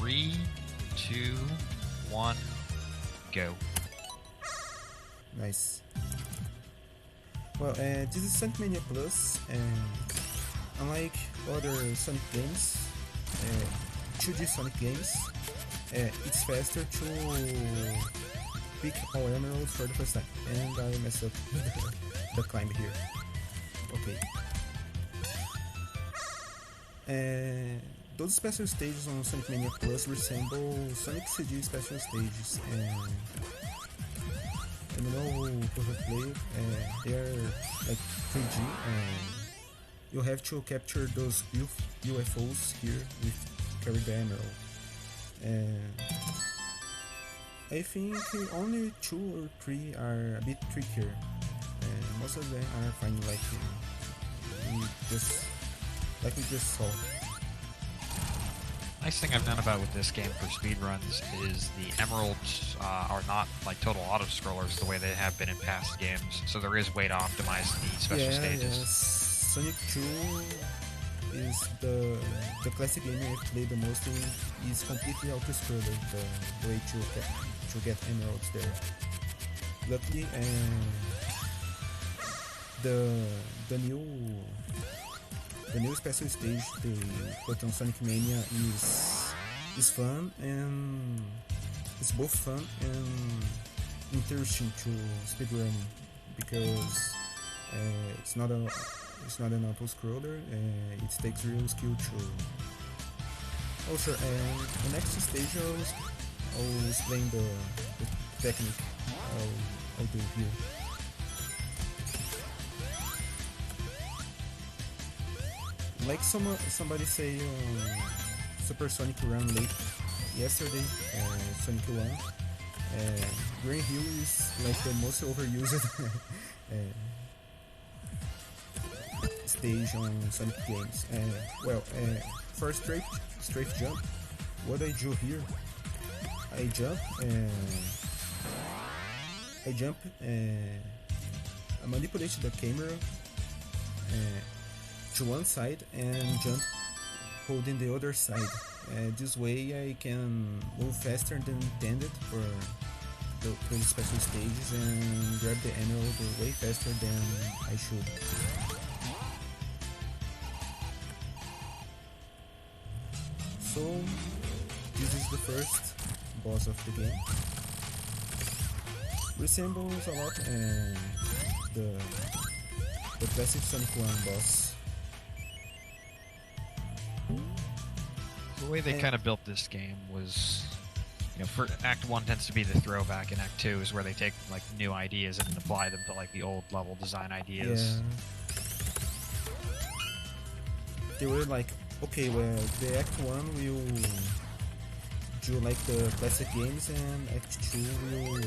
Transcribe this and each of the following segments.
3, 2, 1, go. Nice. Well, this is Sonic Mania Plus, and unlike other Sonic games, 2D Sonic games, it's faster to pick all emeralds for the first time. And I messed up the climb here. Okay. Those special stages on Sonic Mania Plus resemble Sonic CD special stages, and I don't know who have played. They are like 3D, and you have to capture those UFOs here with carry the emerald. And I think only 2 or 3 are a bit trickier, and most of them are fine like we just saw. Nice thing I've known about with this game for speedruns is the emeralds are not like total auto-scrollers the way they have been in past games, so there is a way to optimize the special stages. Yes. Sonic 2 is the classic game I play the most in, is completely auto-scroller, the way to get emeralds there. Luckily, the new special stage they put on Sonic Mania is fun, and it's both fun and interesting to speedrun because it's not an auto scroller. It takes real skill to. Also, the next stage I'll explain the technique I'll do here. Like somebody say Super Sonic Run late yesterday, Sonic 1. Green Hill is like the most overused stage on Sonic games. For straight jump, what I do here, I manipulate the camera to one side and jump holding the other side. This way I can move faster than intended for the special stages and grab the emerald way faster than I should. So this is the first boss of the game. Resembles a lot the classic Sonic 1 boss. The way they kind of built this game was, for Act 1 tends to be the throwback, and Act 2 is where they take like new ideas and apply them to like the old level design ideas. Yeah. They were like, okay, well, the Act 1 will do like the classic games, and Act 2 will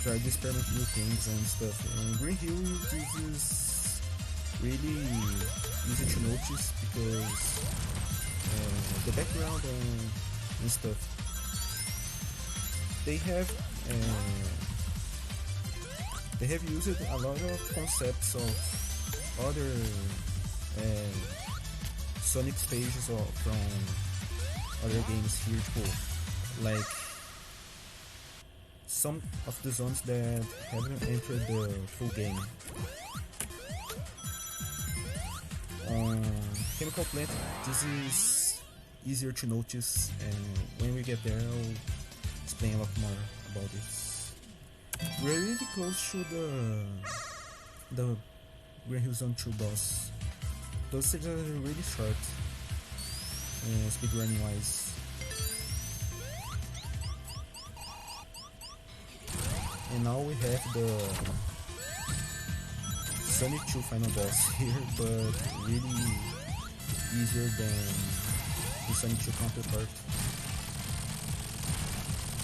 try to experiment new things and stuff. And Green Hill, this is really easy to notice because the background and stuff. They have used a lot of concepts of other Sonic stages from other games here too, like some of the zones that haven't entered the full game. Chemical Plant, this is easier to notice, and when we get there I'll explain a lot more about this. We're really close to the Green Hill Zone 2 boss. Those stages are really short, speedrunning wise. And now we have the Sonic 2 final boss here, but really easier than the Sonic 2 counterpart.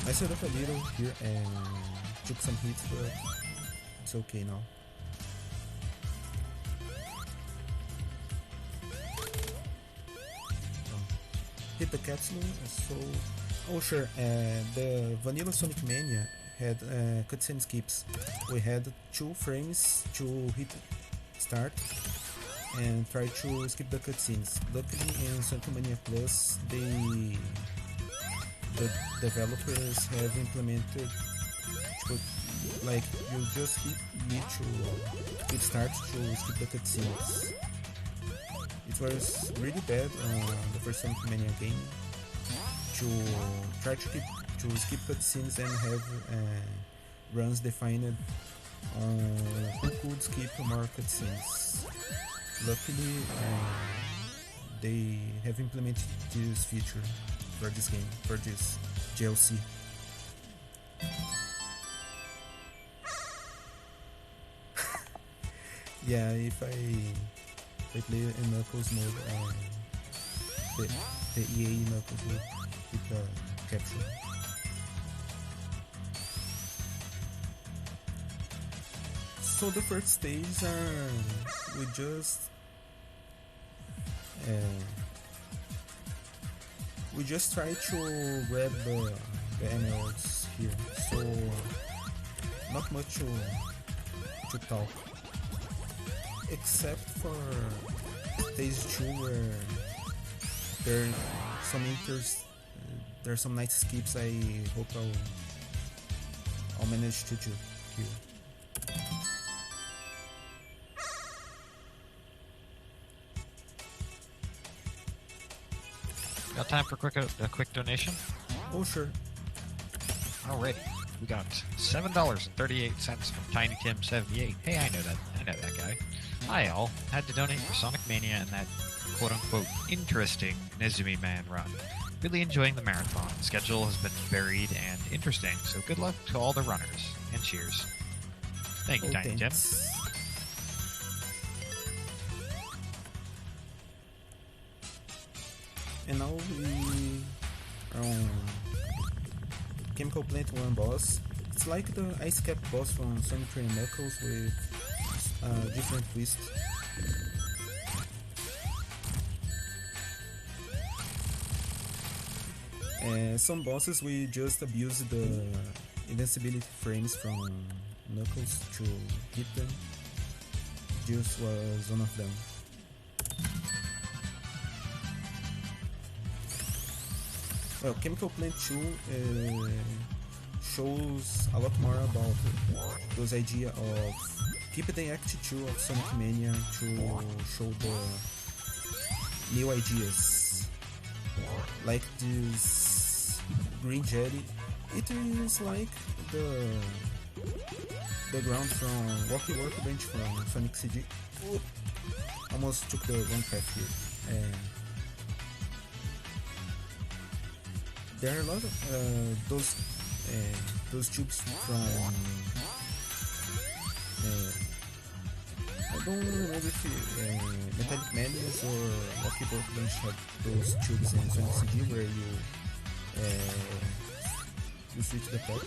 I set up a little here and took some hits, but it's okay now. Hit the capsule, so... Oh sure, the vanilla Sonic Mania had cutscene skips. We had 2 frames to hit start and try to skip the cutscenes. Luckily in Sonic Mania Plus they the developers have implemented, like you just need to hit start to skip the cutscenes. It was really bad on the first Sonic Mania game to try to skip cutscenes and have runs defined on who could skip more cutscenes. Luckily, they have implemented this feature for this game, for this DLC. Yeah, if I play in Knuckles mode, the EA Knuckles will keep the capture. So the first stage we just try to grab the emeralds here. So not much to talk, except for stage 2 where there are some nice skips. I hope I'll manage to do here. Got time for a quick donation? Oh sure. Alrighty. We got $7.38 from Tiny Tim78. Hey, I know that guy. Hi all. Had to donate for Sonic Mania and that quote-unquote interesting Nezumi Man run. Really enjoying the marathon. Schedule has been varied and interesting, so good luck to all the runners. And cheers. Thank you, Tiny Tim. And now we are on Chemical Plant 1 boss. It's like the Ice Cap boss from Sonic 3 and Knuckles with a different twist. Some bosses we just abuse the invincibility frames from Knuckles to hit them. This was one of them. Well, Chemical Plant 2 shows a lot more about those idea of keep the Act 2 of Sonic Mania to show the new ideas. Like this green jelly, it is like the ground from Rocky Workbench from Sonic CD. Almost took the wrong path here. There are a lot of those tubes from I don't remember if Metallic Manias or Rocky Workbench had those tubes in Sonic CD where you switch the path.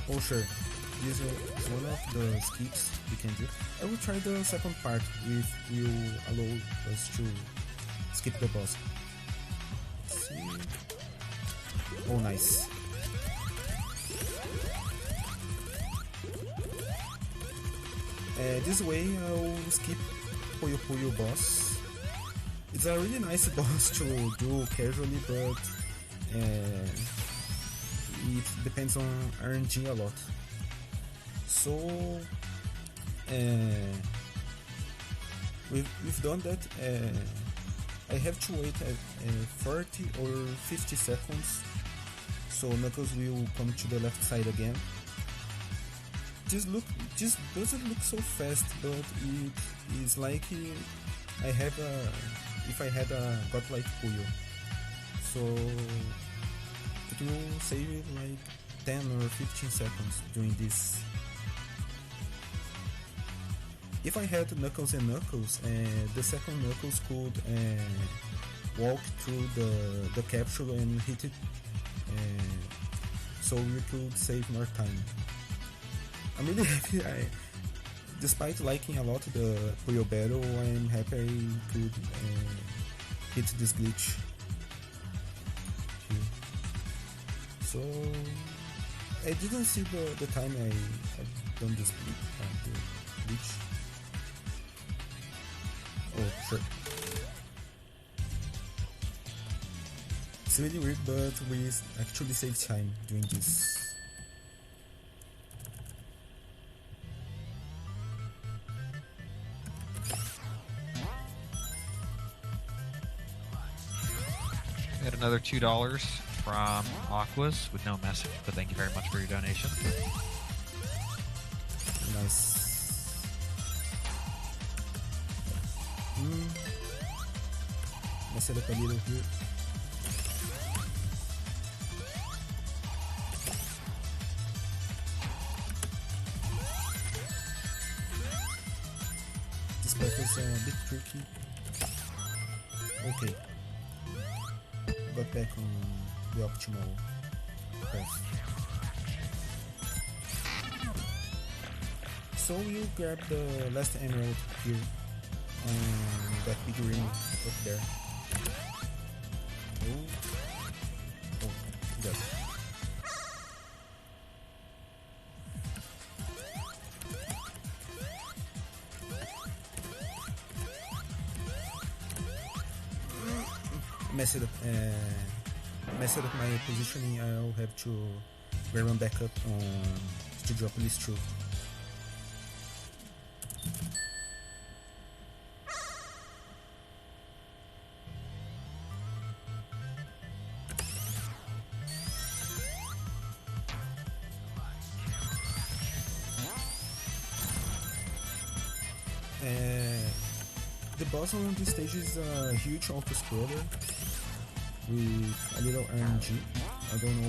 Oh sure, this is one of the skips we can do. I will try the second part if you allow us to skip the boss. Let's see. Oh, nice. This way I'll skip Puyo Puyo boss. It's a really nice boss to do casually, but it depends on RNG a lot. So we've done that. I have to wait 40 or 50 seconds so Knuckles will come to the left side again. This doesn't look so fast, but it is like if I had a godlike Puyo. So it will save like 10 or 15 seconds doing this. If I had Knuckles and Knuckles, the second Knuckles could walk through the capsule and hit it, so we could save more time. I'm really happy. Despite liking a lot the Puyo battle, I'm happy I could hit this glitch here. So I didn't see the time I've done this glitch. Oh, sure. It's really weird, but we actually save time doing this. We had another $2 from Aquas with no message, but thank you very much for your donation. Nice. Mess it up a little here. This path is a bit tricky. Okay. Got back on the optimal path. So you grab the last emerald here on that big ring up there. Oh, got it. Messed up my positioning. I'll have to run back up to drop this true. The boss on this stage is a huge auto-scroller with a little RNG. I don't know.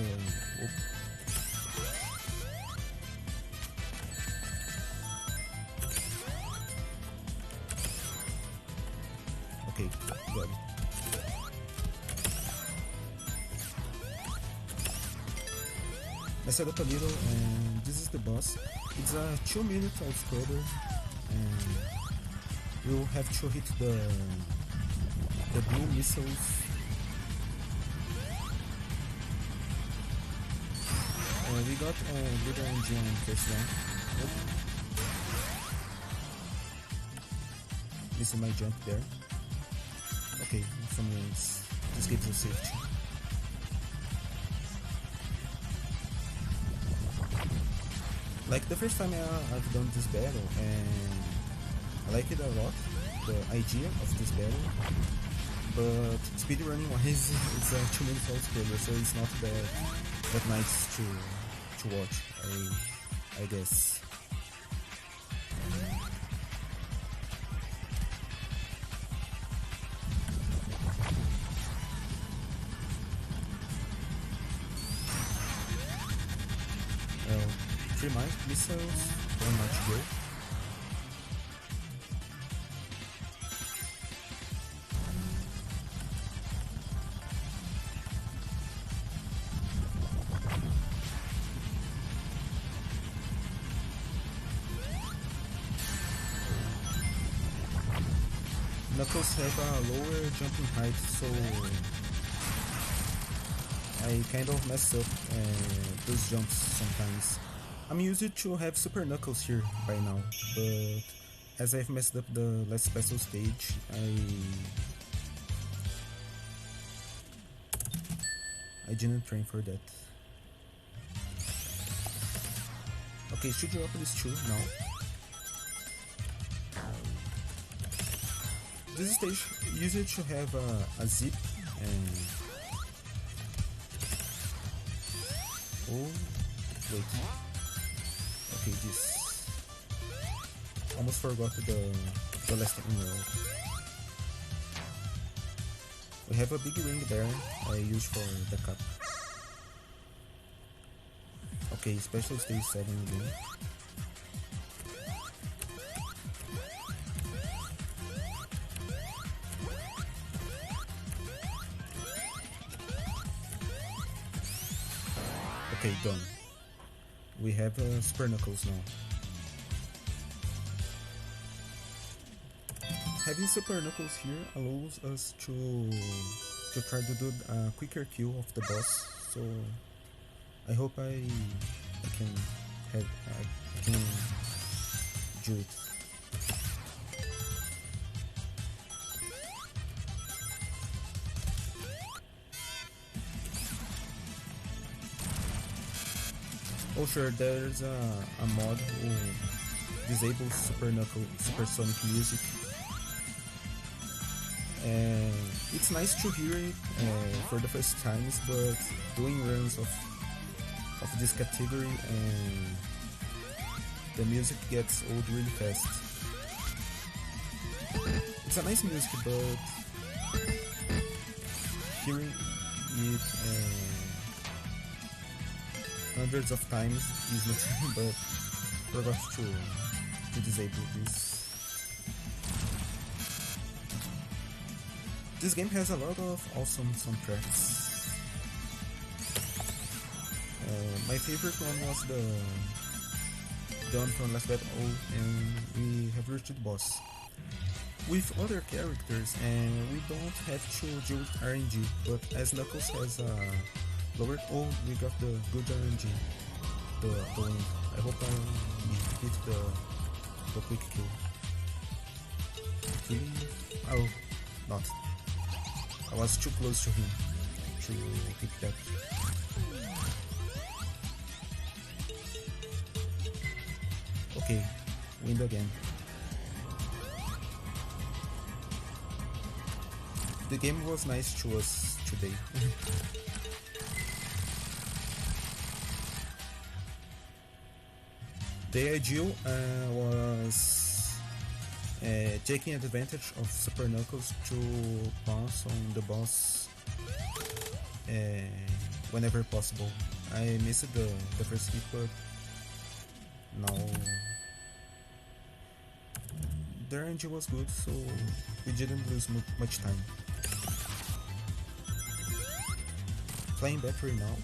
Okay, got it. I set up a little, and this is the boss. It's a 2-minute auto-scroller, and we'll have to hit the blue missiles. We got a good RNG on first round. Missing my jump there. Okay, some ways. This gives us safety. Like the first time I've done this battle, and I like it a lot, the idea of this battle, but speedrunning wise, it's a 2-minute auto-scroller, so it's not that nice to watch, I guess. Well, 3 missiles, 1 more to go. Knuckles have a lower jumping height, so I kind of mess up those jumps sometimes. I'm used to have Super Knuckles here by now, but as I've messed up the last special stage, I didn't train for that. Okay, should drop this true now. This stage used to have a zip and... Oh, wait. Okay, this... Almost forgot the last emerald. We have a big ring there I use for the cup. Okay, special stage 7 again. Okay, done. We have Super Knuckles now. Having Super Knuckles here allows us to try to do a quicker kill of the boss. So I hope I can do it. Oh sure, there's a mod who disables supersonic music. And it's nice to hear it for the first times, but doing runs of this category and the music gets old really fast. It's a nice music, but hearing it hundreds of times is not but forgot to disable this. This game has a lot of awesome soundtracks. My favorite one was the one from Last Battle, and we have reached the boss. With other characters, and we don't have to deal with RNG, but as Knuckles has a lowered we got the good RNG. The win. I hope I hit the quick kill. Oh, not. I was too close to him to hit that. Okay, win again. The game was nice to us today. The idea was taking advantage of Super Knuckles to bounce on the boss whenever possible. I missed the first hit, but now the RNG was good, so we didn't lose much time. Flying battery now.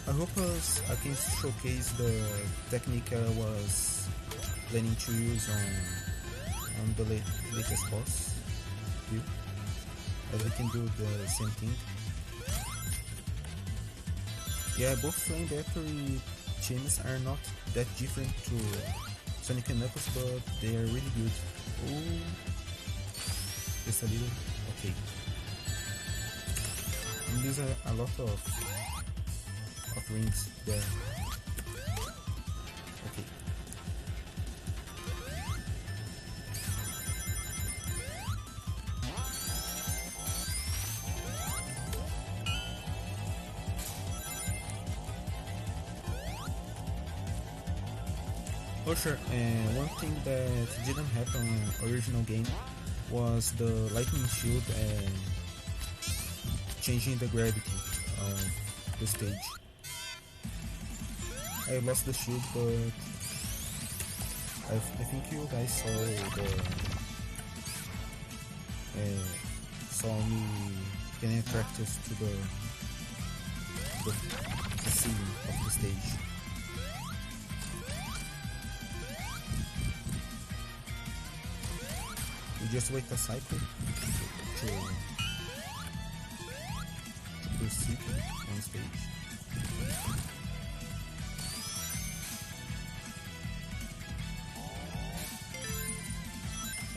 I hope I can showcase the technique I was planning to use on the latest boss here, as I can do the same thing. Yeah, both Flame Battery teams are not that different to Sonic and Knuckles, but they are really good. Oh, just a little. Okay. And there's a lot of rings there. Okay. Oh sure, one thing that didn't happen in original game was the lightning shield changing the gravity of the stage. I lost the shield, but I think you guys saw me getting attracted to the ceiling of the stage. We just wait a cycle to proceed on stage.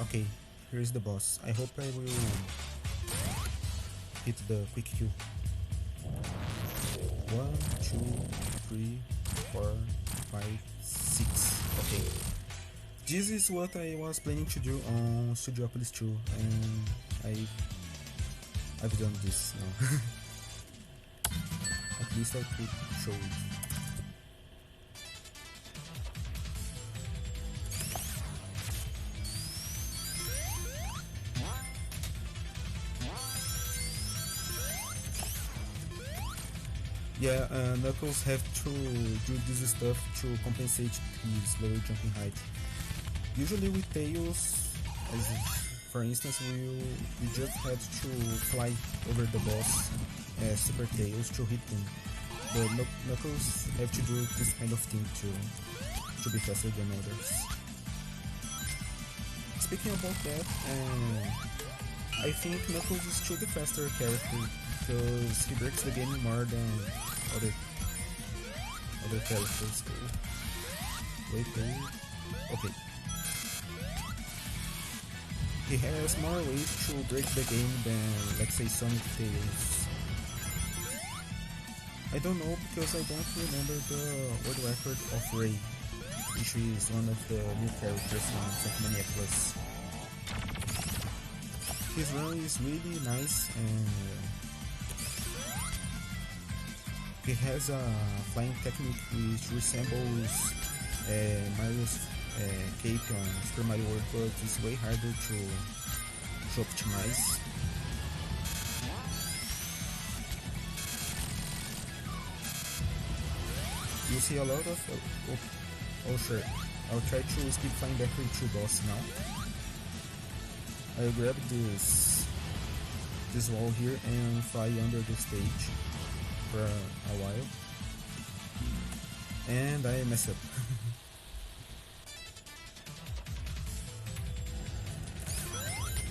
Okay, here's the boss. I hope I will hit the quick kill. 1, 2, 3, 4, 5, 6. Okay. This is what I was planning to do on Studiopolis 2, and I've done this now. At least I could show it. Yeah, Knuckles have to do this stuff to compensate his low jumping height. Usually with Tails, as for instance, we just had to fly over the boss as Super Tails to hit him. But Knuckles have to do this kind of thing to be faster than others. Speaking about that, I think Knuckles is still the faster character because he breaks the game more than other characters do. Wait. Okay. He has more ways to break the game than, let's say, Sonic Tails. I don't know because I don't remember the world record of Ray, which is one of the new characters from Sonic Mania Plus. His run is really nice and he has a flying technique which resembles Mario's cape on Super Mario World, but it's way harder to optimize. You see a lot of oh sure, I'll try to skip flying back to boss now. I'll grab this wall here and fly under the stage for a while, and I mess up.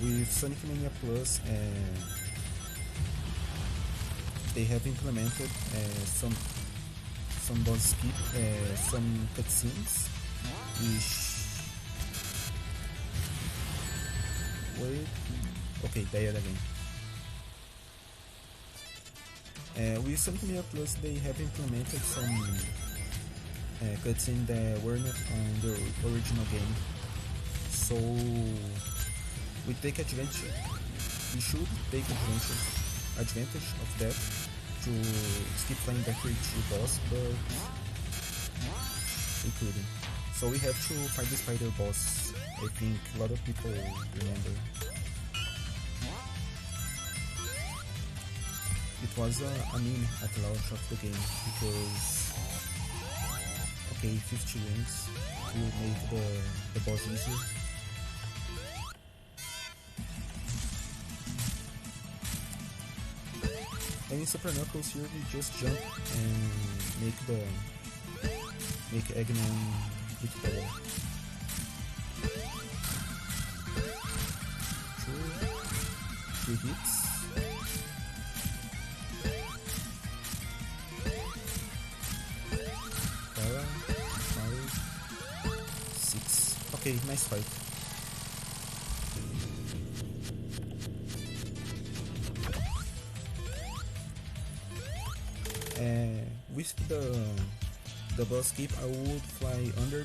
With Sonic Mania Plus, they have implemented some boss skip, some cutscenes, which wait, okay, died again. With Sonic Mania Plus, they have implemented some cutscenes that were not on the original game, so we take advantage. We should take advantage of that to skip playing back to boss, but we couldn't. So we have to fight the spider boss. I think a lot of people remember. It was a meme at the launch of the game because 50 rings will make the boss easier. And in Super Knuckles here we just jump and make Eggman hit the wall. 2, 3 hits. Para, 5, 6. Okay, nice fight. With the boss skip, I would fly under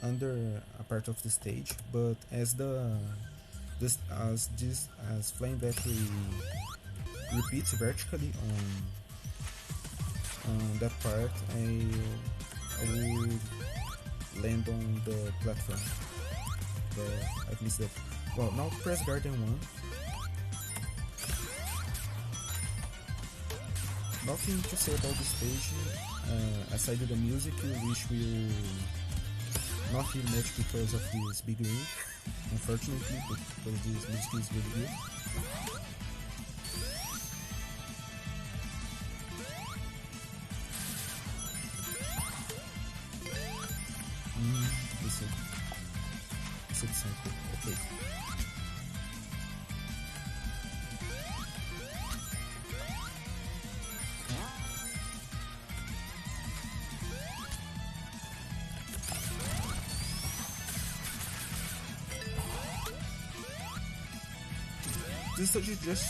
a part of the stage, but as flying back repeats vertically on that part, I would land on the platform. But I missed that. Well, now press Garden 1. Nothing to say about the stage, aside the music, which will not hear much because of this big ring, unfortunately, because this music is really good. This example, okay. This stage is just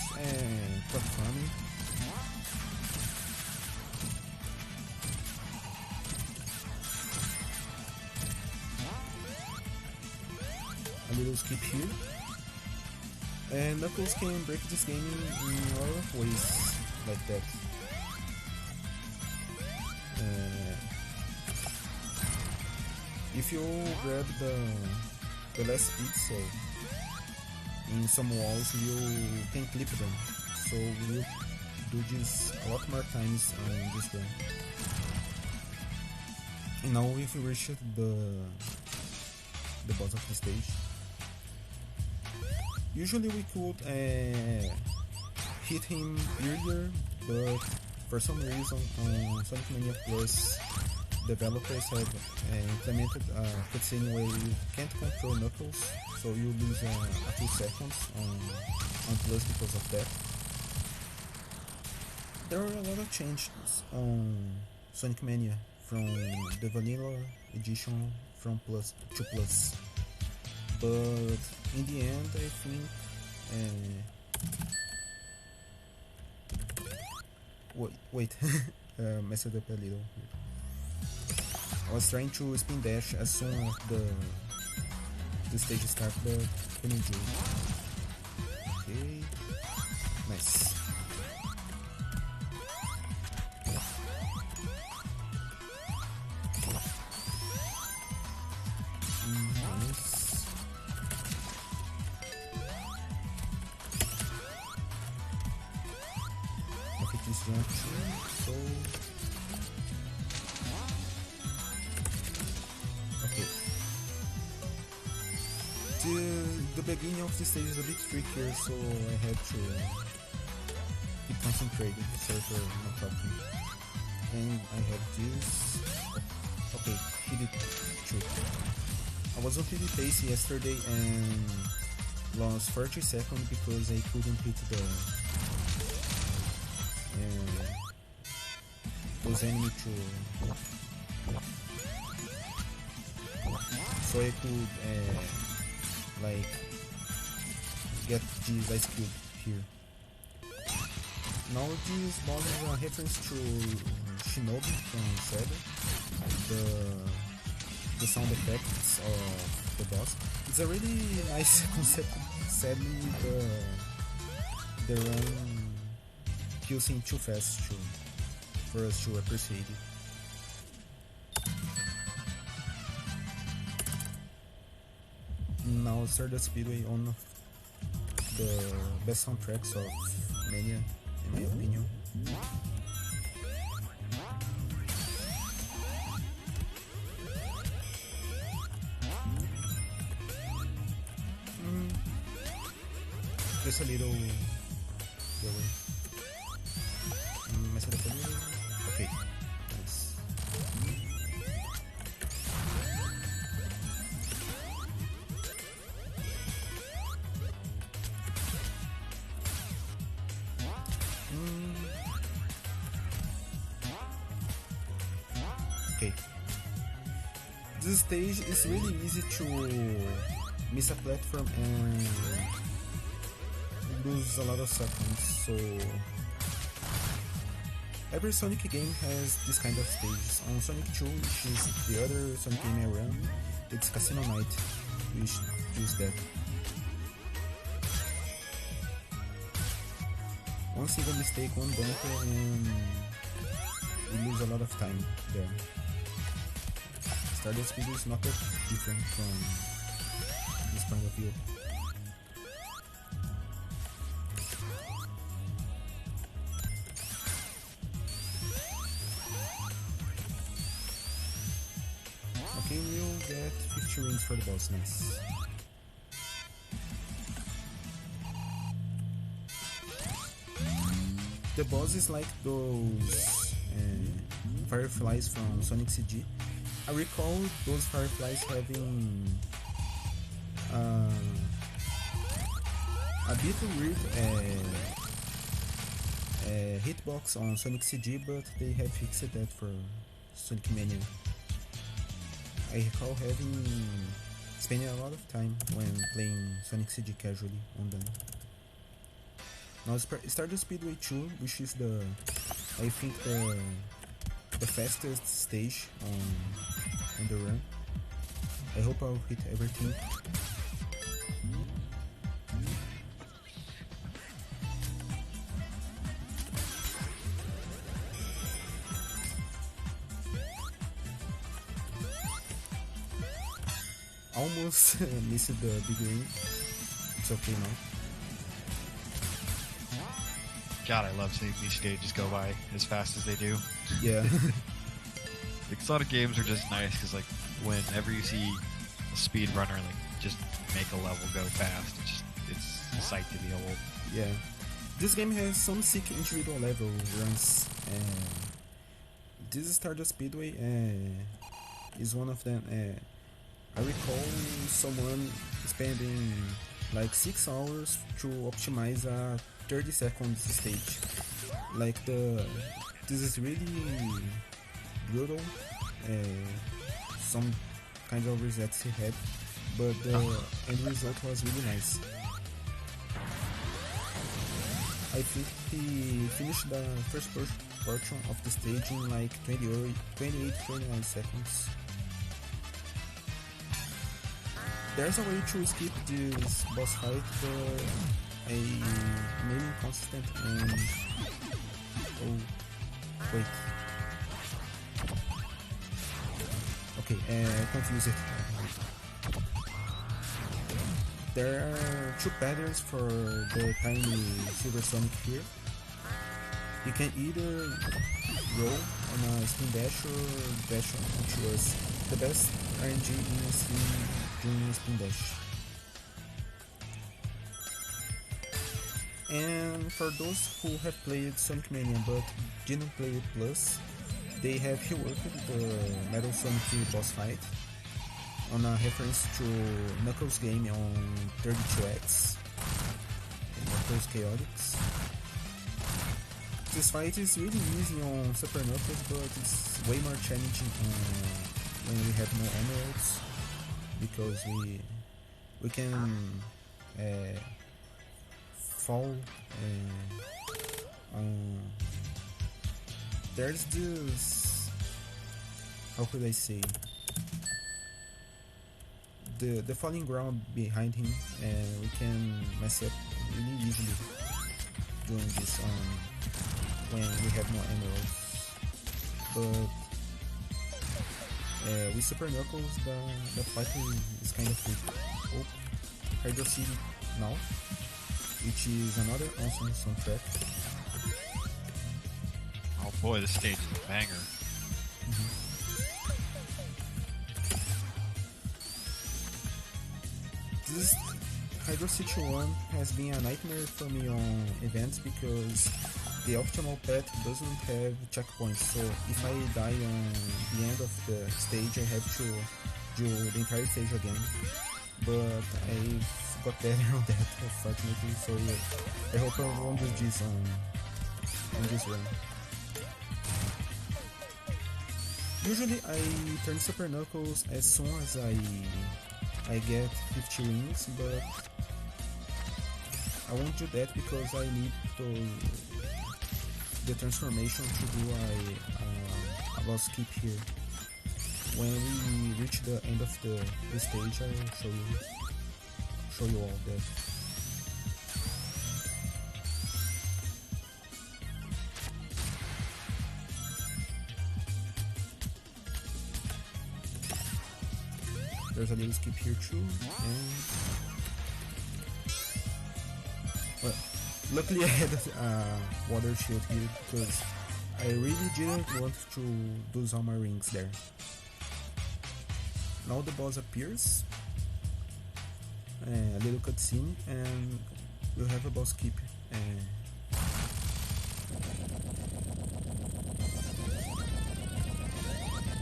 platforming. A little skip here. And Knuckles can break this game in a lot of ways like that. If you grab the last pixel in some walls, you can clip them, so we'll do this a lot more times on this run. And now if we reach the boss of the stage, usually we could hit him earlier, but for some reason on Sonic Mania Plus, developers have implemented a cutscene where you can't control Knuckles, so you lose a few seconds on Plus because of that. There are a lot of changes on Sonic Mania from the vanilla edition from Plus to Plus, but in the end I think Wait. Messed up a little. I was trying to spin dash as soon as the stage starts, but couldn't do it. Okay. Nice. Nice. I hit this jump too, so... Okay. The beginning of the stage is a bit trickier, so I had to keep concentrating. Sorry for not talking. And I have this. Okay, hit it too. I was on PD pace yesterday and lost 30 seconds because I couldn't hit those enemies too. So I could like get this ice cube here. Now this boss is a reference to Shinobi from Zelda. The sound effects of the boss. It's a really nice concept. Sadly, the run kills him too fast for us to appreciate it. Now Stardust Speedway, one of the best soundtracks of Mania, in my opinion. Just a little lower. Mess it up a little. Okay. Nice. Okay. This stage is really easy to miss a platform and lose a lot of seconds, so every Sonic game has this kind of stages. On Sonic 2, which is the other Sonic game I run, it's Casino Night, which is that. One single mistake, one bumper, and you lose a lot of time there. Stardust Speed is not that different from this point of view. Okay, we'll get 50 rings for the boss, nice. The boss is like those fireflies from Sonic CG. I recall those fireflies having a bit weird hitbox on Sonic CG, but they have fixed that for Sonic Mania. I recall spending a lot of time when playing Sonic CG casually on them. Now Stardust Speedway 2, which is I think the fastest stage on the run. I hope I'll hit everything. Almost missed the big ring. It's okay now. God, I love seeing these stages go by as fast as they do. Yeah. Like, a lot of games are just nice because, like, whenever you see a speedrunner like just make a level go fast, it's a sight to behold. Yeah. This game has some sick individual level runs. This Stardust Speedway is one of them. I recall someone spending like 6 hours to optimize a 30 seconds stage. Like this is really brutal. Some kind of resets he had, but the end result was really nice. I think he finished the first portion of the stage in like 28-29 seconds. There's a way to skip this boss fight, but I made inconsistent and... Oh, wait. Okay, confused it. There are two patterns for the tiny Silver Sonic here. You can either roll on a spin dash or dash onto us. The best RNG is doing spin dash. And for those who have played Sonic Mania but didn't play it Plus, they have reworked the Metal Sonic boss fight on a reference to Knuckles game on 32X, Knuckles Chaotix. This fight is really easy on Super Knuckles, but it's way more challenging when we have no emeralds, because we can fall. There's this, how could I say, the falling ground behind him, and we can mess up really easily doing this when we have no emeralds. But with Super Knuckles, the fight is kind of quick. Oh, Hydro City now, which is another awesome soundtrack. Oh boy, this stage is a banger. This Hydro City 1 has been a nightmare for me on events because the optimal path doesn't have checkpoints, so if I die on the end of the stage I have to do the entire stage again. But I've got better on that, fortunately, so yeah, I hope I won't do this on this run. Usually I turn Super Knuckles as soon as I get 50 rings, but I won't do that because I need the transformation to do a boss skip here. When we reach the end of the stage, I'll show you all that. There's a little skip here too, and well, luckily I had a water shield here because I really didn't want to lose all my rings there. Now the boss appears, a little cutscene, and we'll have a boss skip.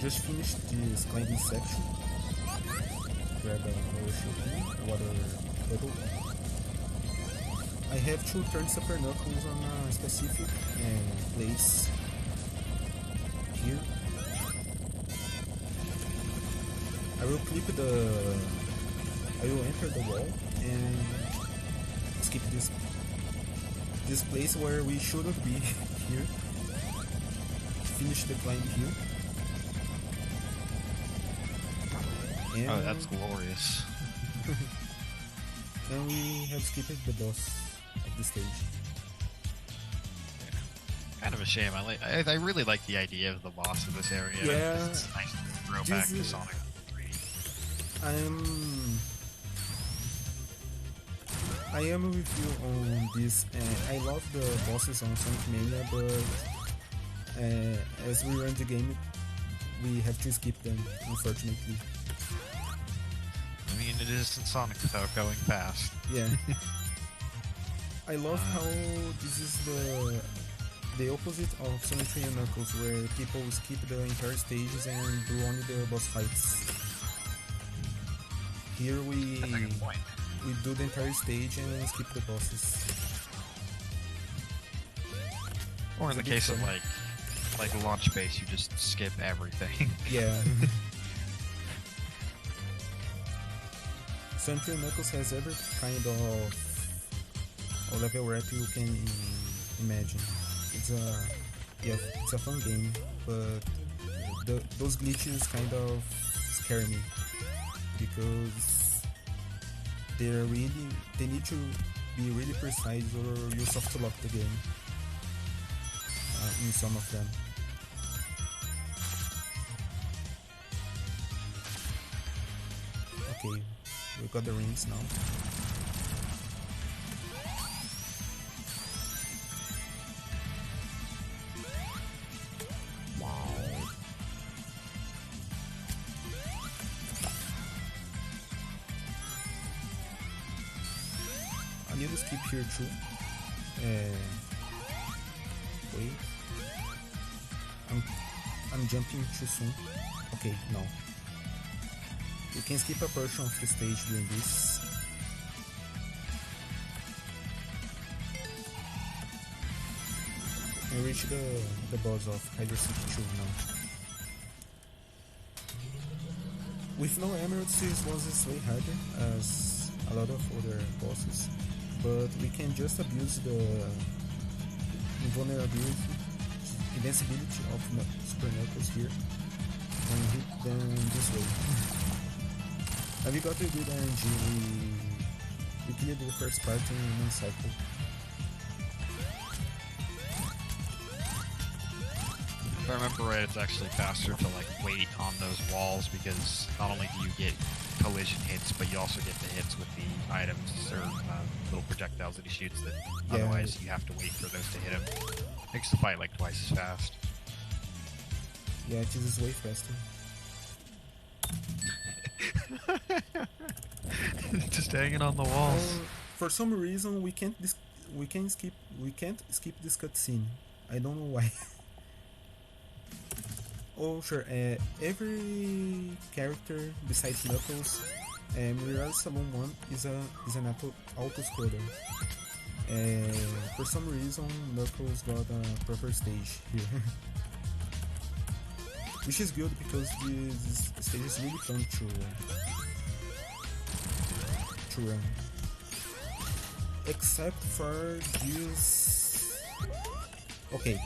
Just finished this climbing section. Grab a water shield here, a water bubble. I have to turn Super Knuckles on a specific place here. I will enter the wall and skip this place where we shouldn't be here. Finish the climb here. And oh, that's glorious. And we have skipped the boss of the stage. Yeah. Kind of a shame. I really like the idea of the boss of this area. Yeah, it's nice to throw back to Sonic 3. I am with you on this. I love the bosses on Sonic Mania, but as we run the game, we have to skip them, unfortunately. I mean, it is in Sonic without going fast. Yeah. I love how this is the opposite of Sonic 3 and Knuckles, where people skip the entire stages and do only the boss fights. Here we do the entire stage and skip the bosses. Or in the case of like launch base, you just skip everything. Yeah. Sonic 3 Knuckles has every kind of level rap you can imagine. It's yeah, it's a fun game, but those glitches kind of scare me because they need to be really precise or you soft lock the game in some of them. Okay, we got the rings now. I need to skip here too. Wait. I'm jumping too soon. Okay, no. You can skip a portion of the stage doing this. I reach the boss of Hydro City 2 now. With no emeralds, this boss is way harder as a lot of other bosses, but we can just abuse the invulnerability, invincibility of Super Knuckles here and hit them this way. And we got a good RNG, we cleared the first part in one cycle. If I remember right, it's actually faster to like wait on those walls because not only do you get collision hits, but you also get the hits with the items or little projectiles that he shoots that otherwise you have to wait for those to hit him. Makes the fight like twice as fast. Yeah, it is way faster. Just hanging on the walls. For some reason, we can't skip this cutscene. I don't know why. Oh sure, every character besides Knuckles, Mirage Saloon 1 is an auto scroller. For some reason, Knuckles got a proper stage here. Which is good because this stage is really fun to run. Except for this... Okay.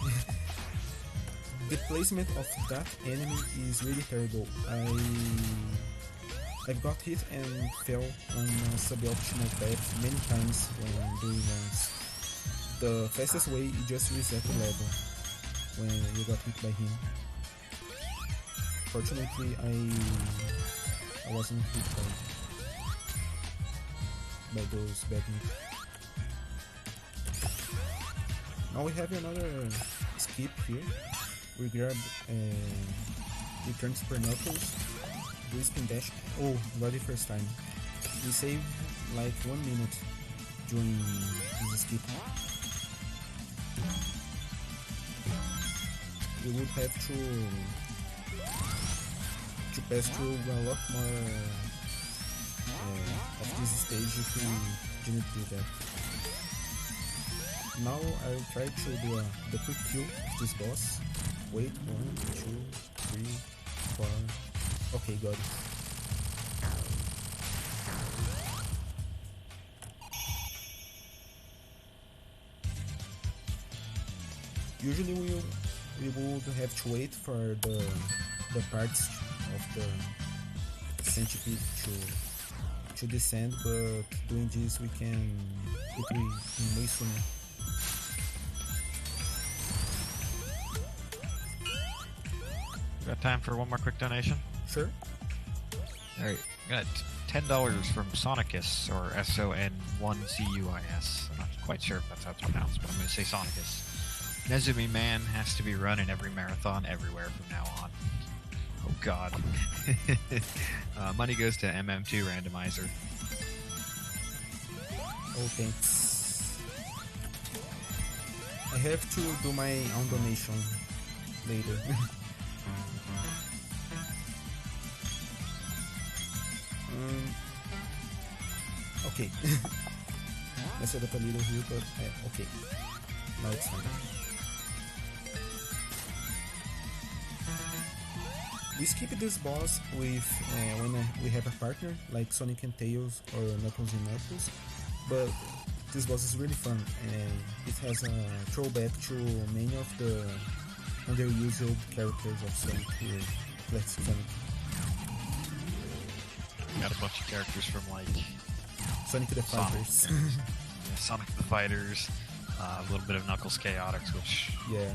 The placement of that enemy is really terrible. I got hit and fell on a suboptimal path many times when doing runs. The fastest way is just reset the level when you got hit by him. Fortunately, I wasn't hit by those bad moves. Now we have another skip here. We grab return Super Knuckles, do spin dash. Oh, got it first time. We save like 1 minute during this skip. We would have to pass through a lot more of this stage if we didn't do that. Now I'll try to do the quick kill of this boss. Wait, 1, 2, 3, 4. Okay, got it. Usually we would have to wait for the parts of the centipede to descend, but doing this we can it way sooner. Got time for one more quick donation? Sure. Alright, got $10 from Sonicus, or SON1CUIS. I'm not quite sure if that's how it's pronounced, but I'm going to say Sonicus. Nezumi Man has to be run in every marathon everywhere from now on. Oh god. Money goes to MM2 Randomizer. Oh, thanks. I have to do my own donation later. Okay. Messed up a little here, but okay. Now it's fine. We skip this boss with when we have a partner like Sonic and Tails or Knuckles and Knuckles, but this boss is really fun and it has a throwback to many of the underused characters of Sonic here. Classic Sonic. Got a bunch of characters from like Sonic the Fighters. Sonic the Fighters, a little bit of Knuckles Chaotix, which Yeah.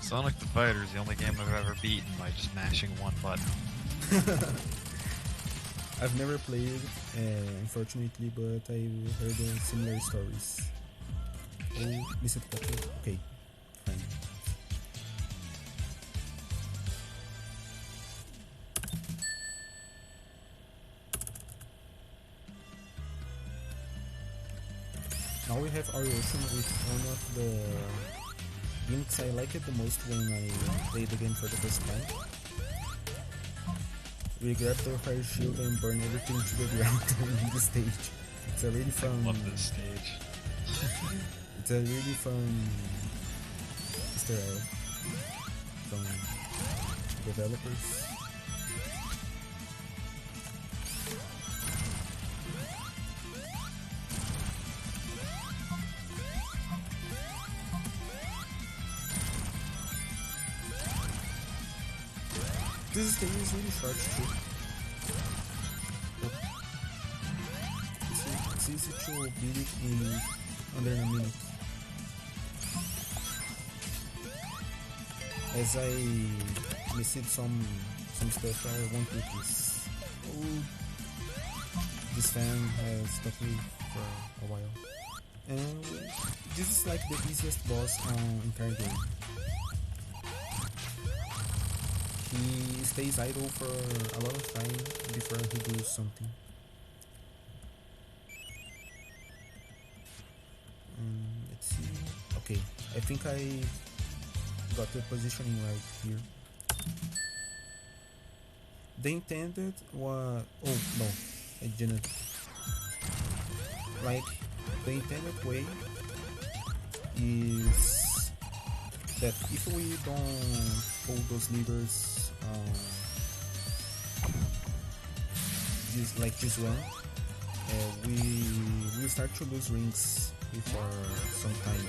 Sonic the Fighter is the only game I've ever beaten by just mashing one button. I've never played, unfortunately, but I heard similar stories. Oh, Mr. Potter. Okay, fine. Now we have our ocean with one of the gimmicks I liked the most when I played the game for the first time. We grab the fire shield and burn everything to the ground in the stage. It's a really fun. Love this stage. It's a really fun Easter egg from developers. This stage is really short too. It's easy to beat it in under a minute. As I missed some stuff, I won't do this. Oh, this fan has stuck me for a while. And this is like the easiest boss on entire game. He stays idle for a lot of time before he does something. Let's see. Okay, I think I got the positioning right here. The intended was... Oh, no, I didn't. Like, the intended way is that if we don't pull those levers this one, we will start to lose rings for some time.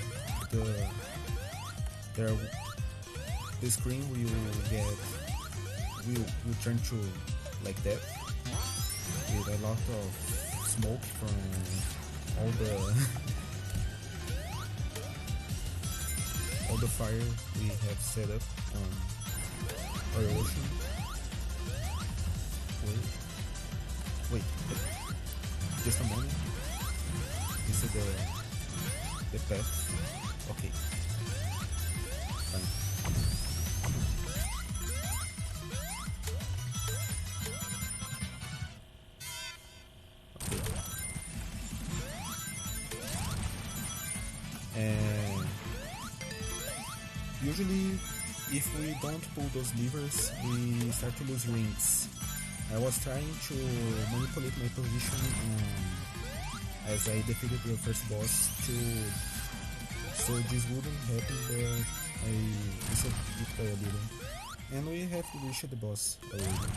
The screen will turn to like that with a lot of smoke from all the fire we have set up on our ocean. Wait, just a moment. This is the path. Okay, fine. Okay. And usually, if we don't pull those levers, we start to lose rings. I was trying to manipulate my position as I defeated the first boss so this wouldn't happen, but I missed it by a little. And we have reached the boss already.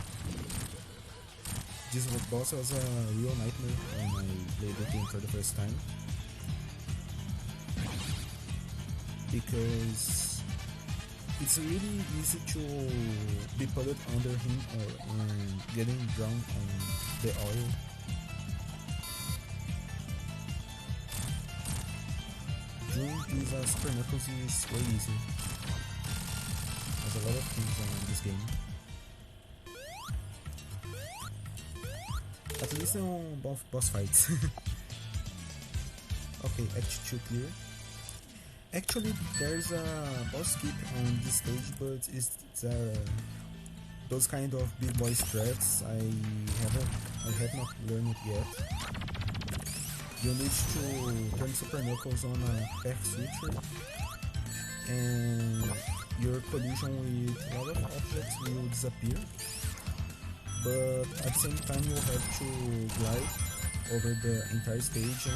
This boss was a real nightmare when I played the game for the first time, because it's really easy to be put under him or getting drowned on the oil. Doing these Super Knuckles is way easier. There's a lot of things on this game. At least on both boss fights. Okay, Act 2 clear. Actually, there's a boss skip on this stage, but it's those kind of big boy strats I have not learned it yet. You need to turn Super Knuckles on a path switcher, and your collision with a lot of objects will disappear. But at the same time, you have to glide over the entire stage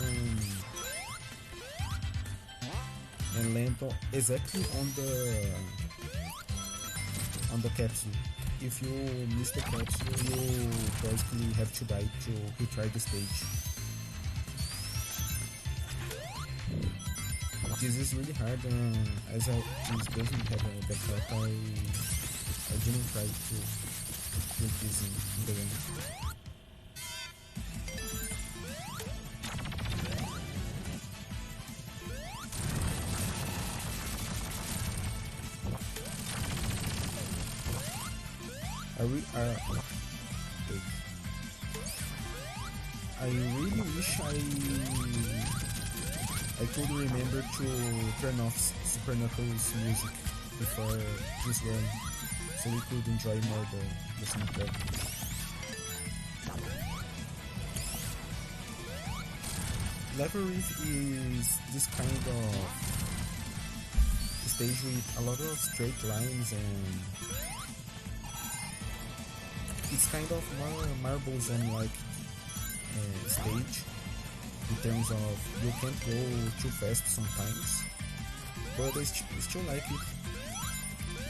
and land exactly on the capsule. if you miss the capsule, you basically have to die to retry the stage. This is really hard, and as this doesn't have a backup, I didn't try to put this in the game. I really wish I could remember to turn off Super Knuckles music before this run, so we could enjoy more the soundtrack. Level Reef is this kind of stage with a lot of straight lines, and it's kind of more Marble Zone like stage in terms of you can't go too fast sometimes, but I still like it.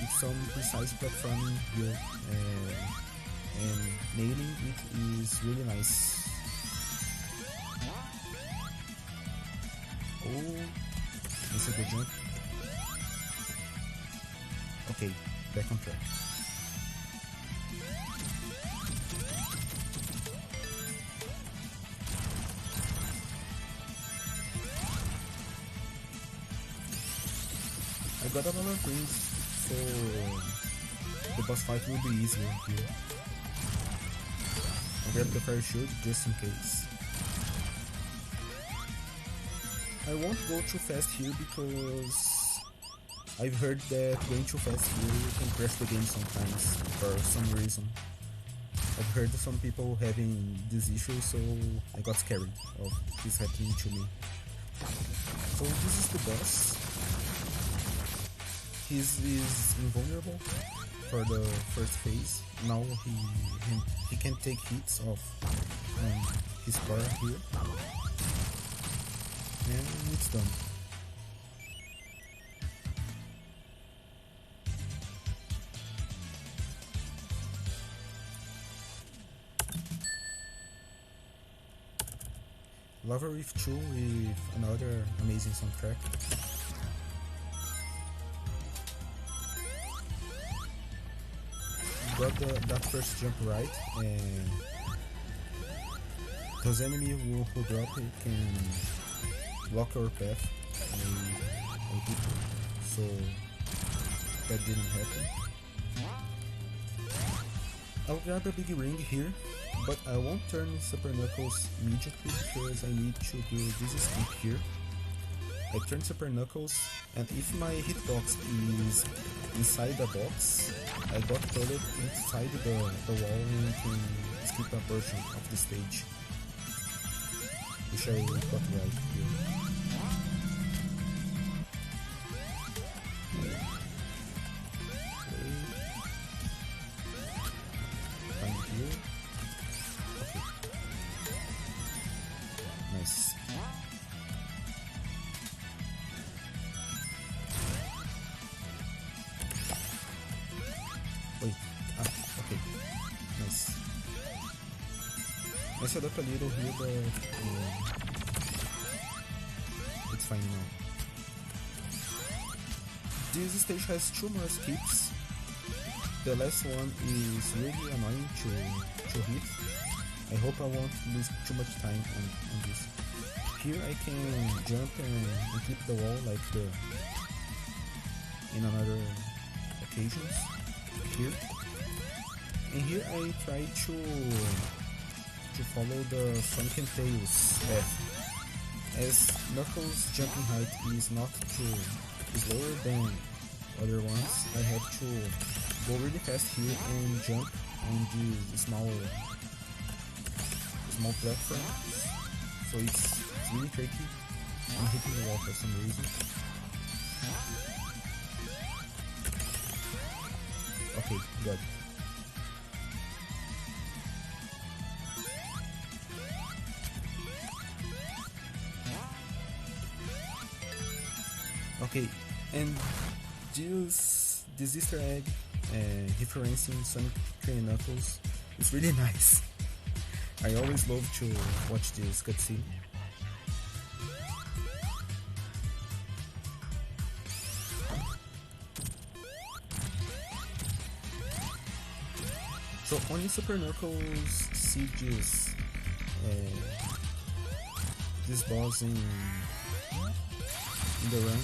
It's some precise platforming here, and nailing it is really nice. Oh, this is the jump. Okay, back on track. I got a lot of rings, so the boss fight will be easier here. I'll grab the parachute just in case. I won't go too fast here because I've heard that going too fast here you can crash the game sometimes for some reason. I've heard some people having this issue, so I got scared of this happening to me. So this is the boss. He is invulnerable for the first phase. Now he can take hits of his bar here, and it's done. Lava Reef 2 with another amazing soundtrack. Got that first jump right, and those enemies who drop it can block our path. I hit it, so that didn't happen. I'll grab a big ring here, but I won't turn Super Knuckles immediately because I need to do this skip here. I turn Super Knuckles, and if my hitbox is inside the box, I got turret inside the wall and can skip a portion of the stage, which I got right here. Find here. Okay. Nice. Wait, okay, nice. I set up a little here, but it's fine now. This stage has 2 more skips. The last one is really annoying to hit. I hope I won't lose too much time on this. Here I can jump and clip the wall like in another occasions. Here, and here I try to follow the Sonic and Tails path, as Knuckles' jumping height is lower than other ones. I have to go really fast here and jump on these small platforms, so it's really tricky. I'm hitting the wall for some reason. Okay, good. Okay, and this Easter egg referencing Sonic 3 and Knuckles. It's really nice. I always love to watch this cutscene. So only Super Knuckles sieges this boss in the run.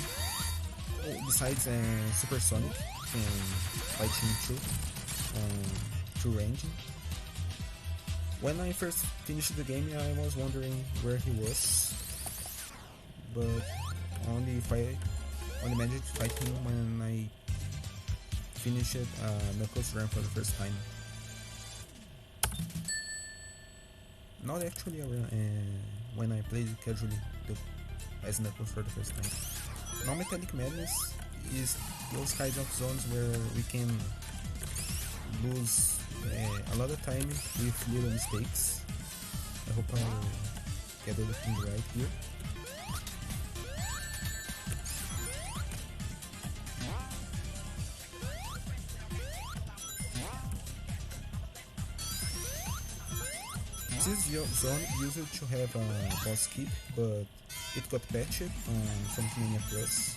Besides Super Sonic can fight him through range. When I first finished the game, I was wondering where he was, but only managed to fight him when I finished Knuckles run for the first time. Not actually when I played casually as Knuckles for the first time. Now Metallic Madness is those kinds of zones where we can lose a lot of time with little mistakes. I hope I'll get everything right here. This zone used to have a boss skip, but it got patched on Sonic Mania Plus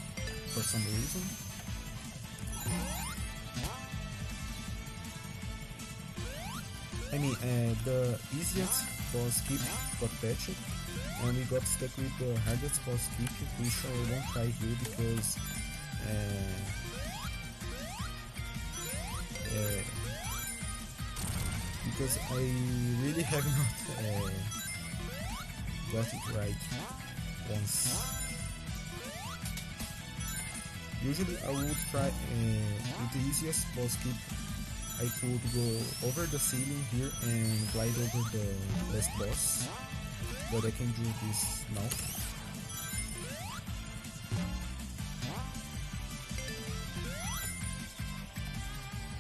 for some reason. I mean, the easiest boss skip got patched, and we got stuck with the hardest boss skip, which I won't try here because I really have not got it right once. Usually I would try with the easiest boss skip. I could go over the ceiling here and glide over the last boss, but I can do this now.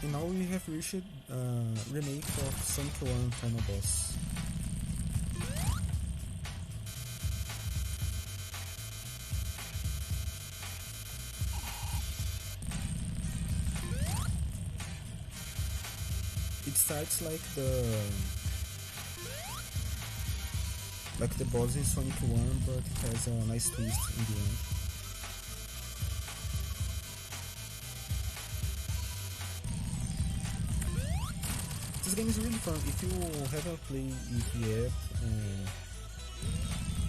And now we have reached remake of Sonic 1 final boss. It starts like the boss in Sonic 1, but it has a nice twist in the end. This game is really fun. If you haven't played it yet,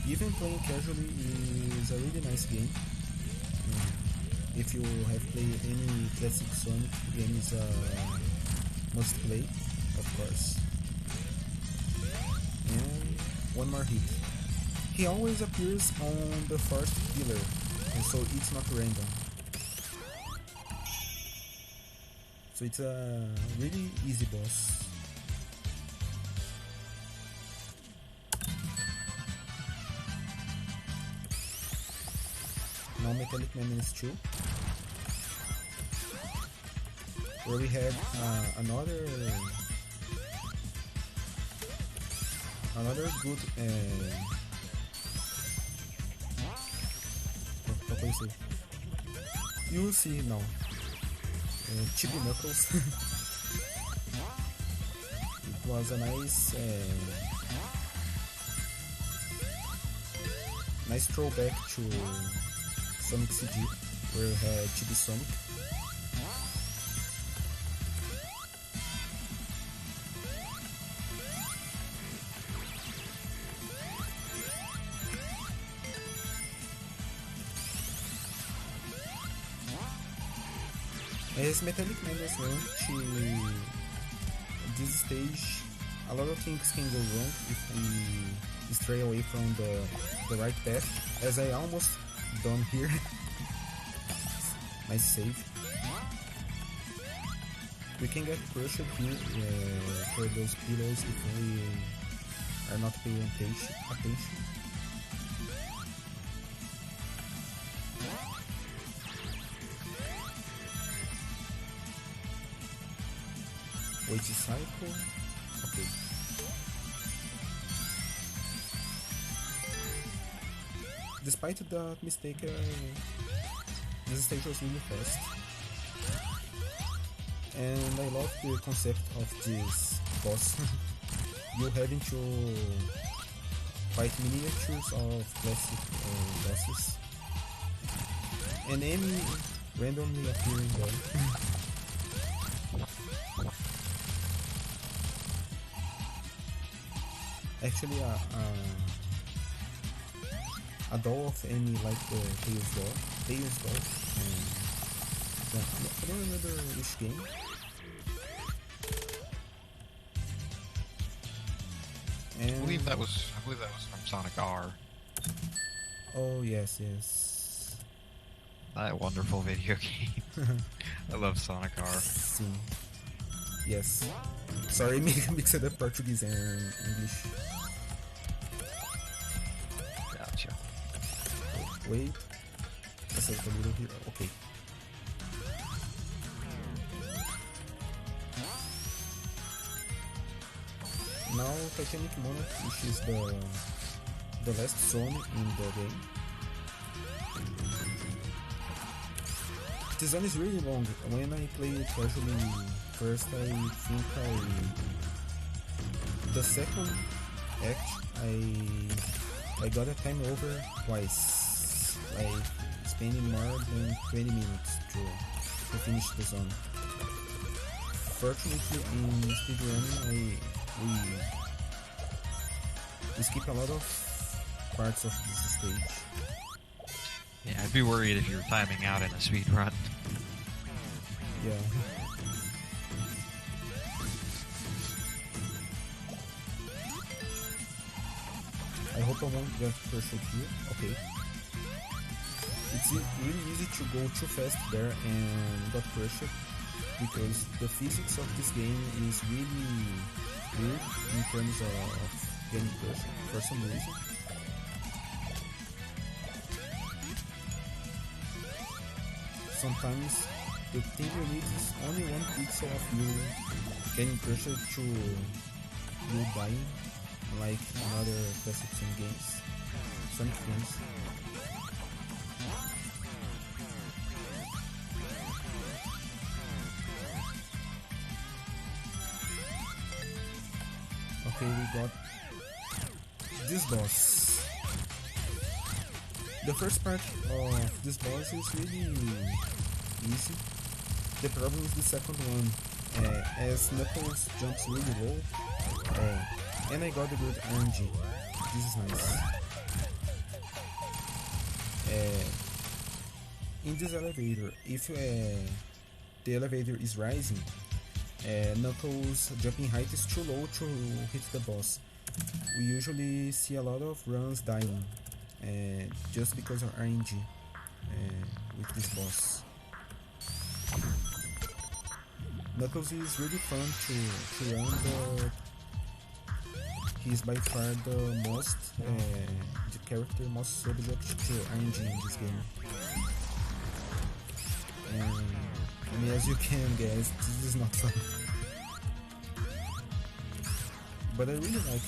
even playing casually is a really nice game. If you have played any classic Sonic game, is a must play, of course. And one more hit. He always appears on the first pillar, and so it's not random. So it's a really easy boss. Now Metallic Madness 2, where we had another good how can I say? You will see now. Chibi Knuckles. It was a nice throwback to Sonic CD, where we had Chibi Sonic. As Metallic Madness went to this stage, a lot of things can go wrong if we stray away from the right path, as I almost done here. Nice save. We can get crushed here for those pillars if we are not paying attention. Wait a cycle. Okay. Despite that mistake, this stage was really fast. And I love the concept of this boss. You having to fight miniatures of classic bosses, and enemy randomly appearing there. Actually, a doll of enemy like the Tails doll. I don't remember which game. And I believe that was from Sonic R. Oh yes. That wonderful video game. I love Sonic R. Sim. Yes. Sorry, mixed up Portuguese and English. Gotcha. Wait. Let's a little here. Okay. Now Titanic Monarch, which is the last zone in the game. This zone is really long. When I play it casually, first I think the second act I got a time over twice, like spending more than 20 minutes to finish the zone. Fortunately, in speedrunning, we skip a lot of parts of this stage. Yeah, I'd be worried if you were timing out in a speed run. Yeah. I hope I won't get crushed here. Okay. It's really easy to go too fast there and got crushed, because the physics of this game is really weird in terms of getting crushed for some reason. Sometimes the thing you need is only one pixel of you getting crushed to you dying, like another classic Sonic games. Sonic games. Okay, we got this boss. The first part of this boss is really easy. The problem is the second one, as Knuckles jumps really low, and I got the good RNG. This is nice. In this elevator, if the elevator is rising, Knuckles' jumping height is too low to hit the boss. We usually see a lot of runs dying, just because of RNG with this boss. Knuckles is really fun to run, but he's by far the most the character most subject to RNG in this game. And as you can guess, this is not fun. But I really like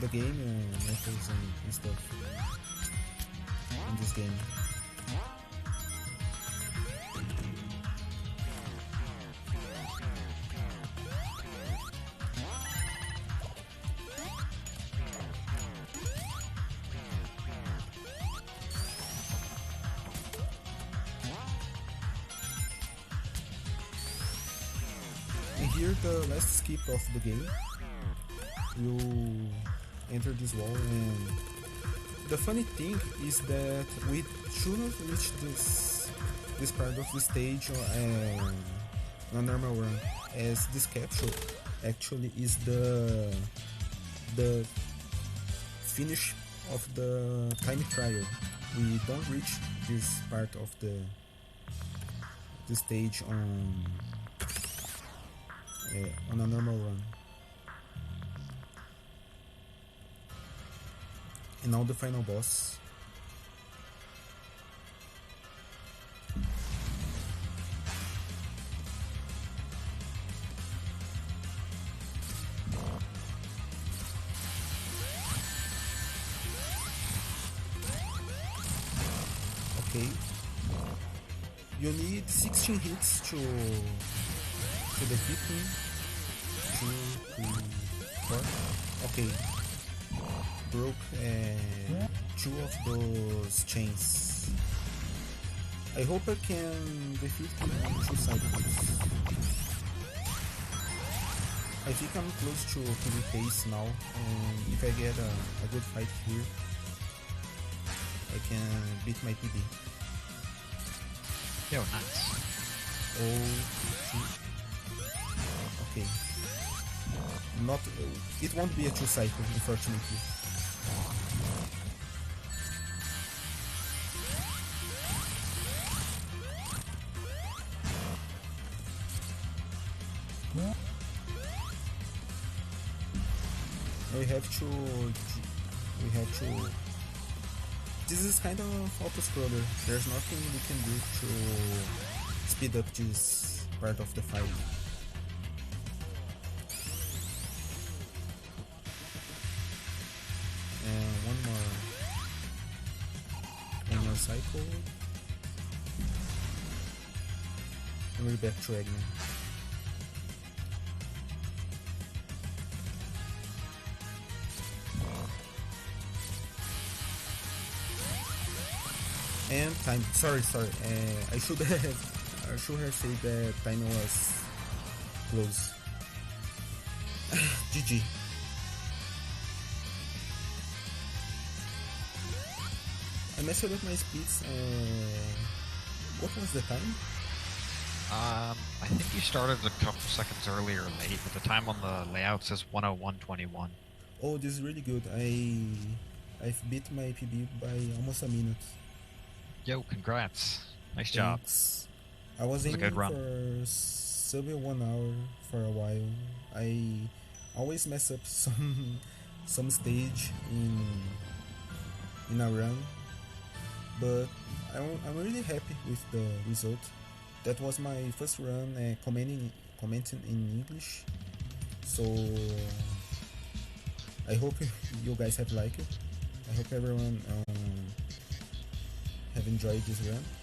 the game and Knuckles and stuff in this game. And here, the last skip of the game, you enter this wall, and the funny thing is that we should not reach this part of the stage on a normal run, as this capsule actually is the finish of the time trial. We don't reach this part of the stage on a normal run. And now the final boss. Okay. You need 16 hits to to defeat him. 2, 3, 4. Okay, broke 2 of those chains. I hope I can defeat him on 2 cycles. I think I'm close to the pace now, and if I get a good fight here, I can beat my PB. Yo, nice. Oh, okay. Not. It won't be a 2 cycle, unfortunately. We have to. This is kind of auto-scroller. There's nothing we can do to speed up this part of the fight. And one more cycle. And we're back to Eggman. And time. Sorry. I should have said that time was close. GG. I messed up my speeds. What was the time? I think you started a couple seconds earlier or late, but the time on the layout says 101:21. Oh, this is really good. I've beat my PB by almost a minute. Yo, congrats. Nice Thanks. job. I was It was a aiming good run. for sub 1 hour for a while. I always mess up some stage in a run, but I'm really happy with the result. That was my first run commenting in English, so I hope you guys have liked it. I hope everyone have enjoyed this run.